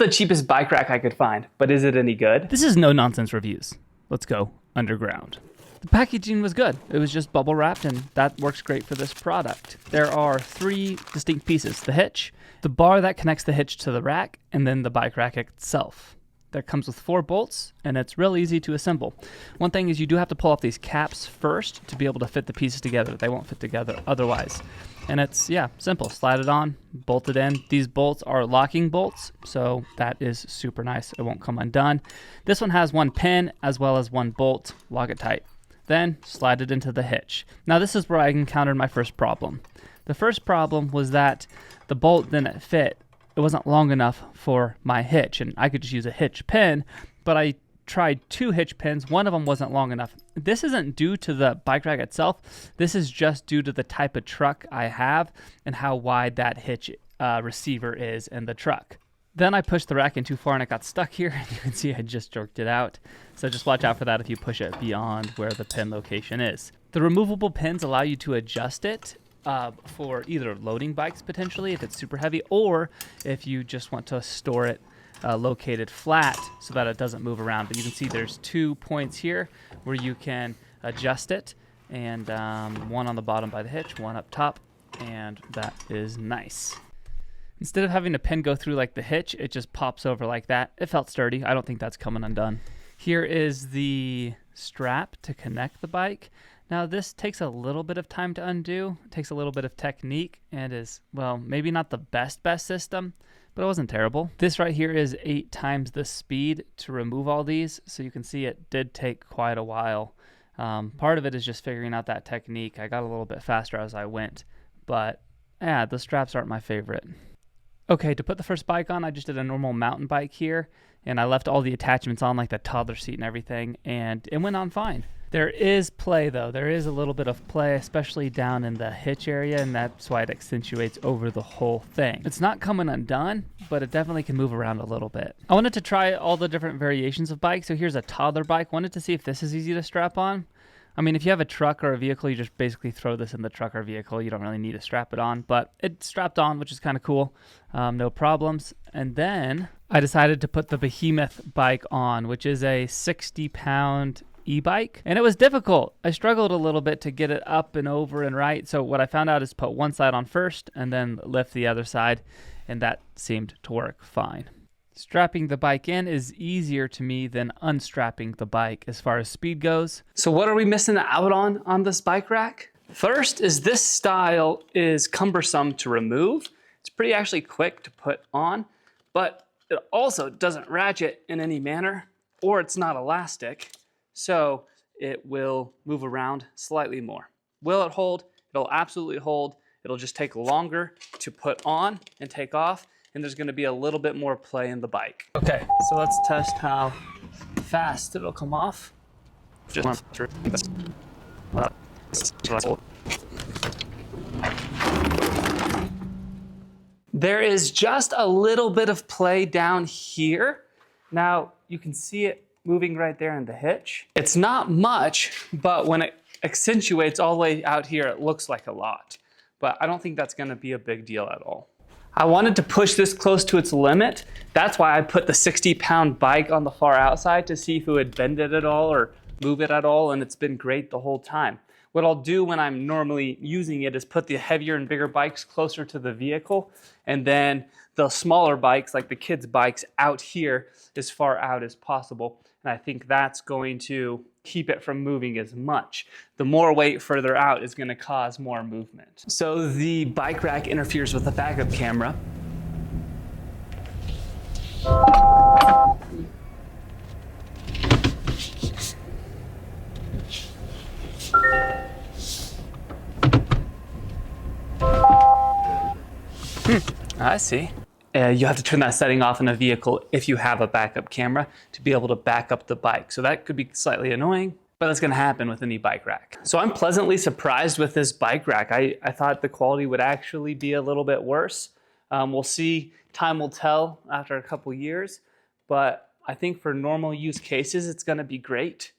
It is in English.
the cheapest bike rack I could find, but is it any good? This is no nonsense reviews. Let's go underground. The packaging was good. It was just bubble wrapped, and that works great for this product. There are 3 distinct pieces: the hitch, the bar that connects the hitch to the rack, and then the bike rack itself. That comes with 4 bolts, and it's real easy to assemble. One thing is you do have to pull off these caps first to be able to fit the pieces together. They won't fit together otherwise. And it's, simple. Slide it on, bolt it in. These bolts are locking bolts, so that is super nice. It won't come undone. This one has 1 pin as well as 1 bolt. Lock it tight. Then slide it into the hitch. Now this is where I encountered my first problem. The first problem was that the bolt didn't fit. It wasn't long enough for my hitch, and I could just use a hitch pin, but I tried 2 hitch pins. One of them wasn't long enough. This isn't due to the bike rack itself. This is just due to the type of truck I have and how wide that hitch receiver is in the truck. Then I pushed the rack in too far and it got stuck here. You can see I just jerked it out. So just watch out for that if you push it beyond where the pin location is. The removable pins allow you to adjust it for either loading bikes potentially if it's super heavy, or if you just want to store it located flat so that it doesn't move around. But you can see there's 2 points here where you can adjust it, and one on the bottom by the hitch, one up top, and that is nice. Instead of having a pin go through like the hitch, it just pops over like that. It felt sturdy. I don't think that's coming undone. Here is the strap to connect the bike. Now this takes a little bit of time to undo. It takes a little bit of technique and is, well, maybe not the best system, but it wasn't terrible. This right here is 8 times the speed to remove all these. So you can see it did take quite a while. Part of it is just figuring out that technique. I got a little bit faster as I went, but yeah, the straps aren't my favorite. Okay, to put the first bike on, I just did a normal mountain bike here, and I left all the attachments on, like the toddler seat and everything, and it went on fine. There is play though. There is a little bit of play, especially down in the hitch area, and that's why it accentuates over the whole thing. It's not coming undone, but it definitely can move around a little bit. I wanted to try all the different variations of bikes. So here's a toddler bike. Wanted to see if this is easy to strap on. I mean, if you have a truck or a vehicle, you just basically throw this in the truck or vehicle. You don't really need to strap it on, but it's strapped on, which is kind of cool. No problems. And then I decided to put the Behemoth bike on, which is a 60-pound e-bike, and it was difficult. I struggled a little bit to get it up and over and right. So what I found out is put one side on first and then lift the other side, and that seemed to work fine. Strapping the bike in is easier to me than unstrapping the bike as far as speed goes. So what are we missing out on this bike rack? First is this style is cumbersome to remove. It's pretty actually quick to put on, but it also doesn't ratchet in any manner, or it's not elastic, so it will move around slightly more. Will it hold? It'll absolutely hold. It'll just take longer to put on and take off, and there's gonna be a little bit more play in the bike. Okay, so let's test how fast it'll come off. There is just a little bit of play down here. Now, you can see it moving right there in the hitch. It's not much, but when it accentuates all the way out here, it looks like a lot. But I don't think that's gonna be a big deal at all. I wanted to push this close to its limit. That's why I put the 60-pound bike on the far outside to see if it would bend it at all or move it at all, and it's been great the whole time. What I'll do when I'm normally using it is put the heavier and bigger bikes closer to the vehicle, and then the smaller bikes, like the kids' bikes, out here as far out as possible. And I think that's going to keep it from moving as much. The more weight further out is going to cause more movement. So the bike rack interferes with the backup camera. I see. You have to turn that setting off in a vehicle if you have a backup camera to be able to back up the bike. So that could be slightly annoying, but that's gonna happen with any bike rack. So I'm pleasantly surprised with this bike rack. I thought the quality would actually be a little bit worse. We'll see, time will tell after a couple years, but I think for normal use cases, it's gonna be great.